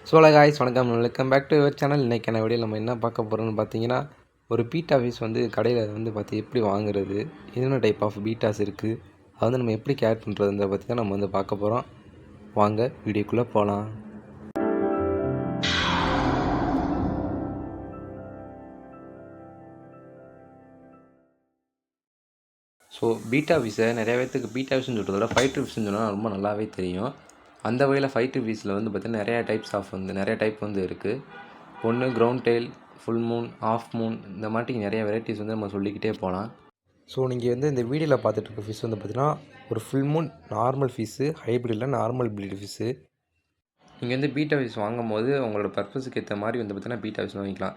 So guys வணக்கம், welcome back to your channel. இன்றைக்கான video நம்ம என்ன பார்க்க போகிறோம்னு பார்த்தீங்கன்னா, ஒரு பீட்டா ஃபிஷ் வந்து கடையில் வந்து பார்த்து எப்படி வாங்குறது, என்னென்ன டைப் ஆஃப் பீட்டாஸ் இருக்குது, அதை வந்து நம்ம எப்படி கேர் பண்ணுறதுன்றத பற்றி தான் நம்ம வந்து பார்க்க போகிறோம். வாங்க வீடியோக்குள்ளே போகலாம். ஸோ பீட்டா ஃபிஷ்ஷை நிறைய பேர்த்துக்கு பீட்டா ஃபிஷ்னு சொல்கிறத ஃபைட்டர் ஃபிஷ்னு சொன்னால் ரொம்ப நல்லாவே தெரியும். அந்த வகையில் ஃபைட்டர் ஃபிஷ்ஷில் வந்து பார்த்திங்கன்னா நிறைய டைப் வந்து இருக்குது. ஒன்று ground tail, full moon, half moon, இந்த மாதிரி நிறைய வெரைட்டிஸ் வந்து நம்ம சொல்லிக்கிட்டே போகலாம். ஸோ நீங்கள் வந்து இந்த வீடியோவில் பார்த்துட்டு இருக்க ஃபிஷ் வந்து பார்த்திங்கன்னா ஒரு ஃபுல் மூன் நார்மல் ஃபிஷ்ஷு, ஹைப்ரிடில் நார்மல் ப்ரீடு ஃபிஷ்ஷு. நீங்கள் வந்து பீட்டா ஃபிஷ் வாங்கும் போது உங்களோட பர்பஸுக்கு ஏற்ற மாதிரி வந்து பார்த்திங்கன்னா பீட்டா ஃபிஷ் வாங்கிக்கலாம்.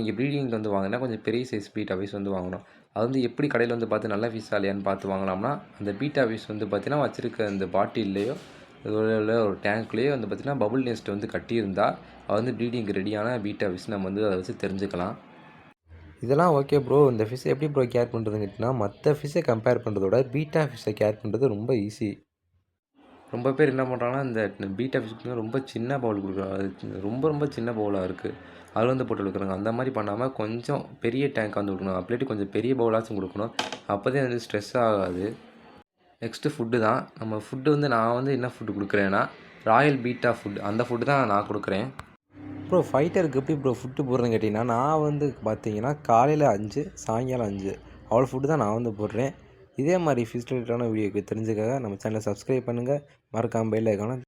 நீங்கள் ப்ரீடிங் வந்து வாங்கினா கொஞ்சம் பெரிய சைஸ் பீட்டா ஃபிஷ் வந்து வாங்கணும். அது வந்து எப்படி கடையில் வந்து பார்த்து நல்ல ஃபிஷ்ஷா இல்லையான்னு பார்த்து வாங்கலாம்னா, அந்த பீட்டா ஃபிஷ் வந்து பார்த்திங்கன்னா வச்சுருக்க அந்த பாட்டில்லையோ ஒரு டேங்க்லேயே வந்து பார்த்திங்கன்னா பபுள் நெஸ்ட் வந்து கட்டியிருந்தால் அது வந்து ப்ரீடிங்க்கு ரெடியான பீட்டா ஃபிஷ் நம்ம வந்து அதை வச்சு தெரிஞ்சுக்கலாம். இதெல்லாம் ஓகே ப்ரோ, இந்த ஃபிஷ்ஷை எப்படி ப்ரோ கேர் பண்ணுறதுன்னு கேட்டிங்கன்னா, மற்ற ஃபிஷ்ஷை கம்பேர் பண்ணுறதோட பீட்டா ஃபிஷ்ஷை கேர் பண்ணுறது ரொம்ப ஈஸி. ரொம்ப பேர் என்ன பண்ணுறாங்கன்னா, இந்த பீட்டா ஃபிஷ்க்கு ரொம்ப சின்ன பவுல் கொடுக்குறாங்க. அது ரொம்ப சின்ன பவுலாக இருக்குது, அதில் வந்து போட்டு கொடுக்குறாங்க. அந்த மாதிரி பண்ணாமல் கொஞ்சம் பெரிய டேங்க் வந்து கொடுக்கணும். அப்படியே கொஞ்சம் பெரிய பவுலாச்சும் கொடுக்கணும். அப்போ தான் வந்து ஸ்ட்ரெஸ் ஆகாது. நெக்ஸ்ட்டு ஃபுட்டு தான். நம்ம ஃபுட்டு வந்து நான் வந்து என்ன ஃபுட்டு கொடுக்குறேன்னா, ராயல் பீட்டா ஃபுட், அந்த ஃபுட்டு தான் நான் கொடுக்குறேன். ப்ரோ ஃபைட்டருக்கு எப்படி ப்ரோ ஃபுட்டு போடுறேன்னு கேட்டிங்கன்னா, நான் வந்து பார்த்தீங்கன்னா காலையில் 5, சாயங்காலம் 5 அவ்வளோ ஃபுட்டு தான் நான் வந்து போடுறேன். இதே மாதிரி ஃபிஷ் ரிலேட்டடான வீடியோக்கு தெரிஞ்சுக்க நம்ம சேனலை சப்ஸ்கிரைப் பண்ணுங்கள். மறக்காமல் பெல் ஐகானை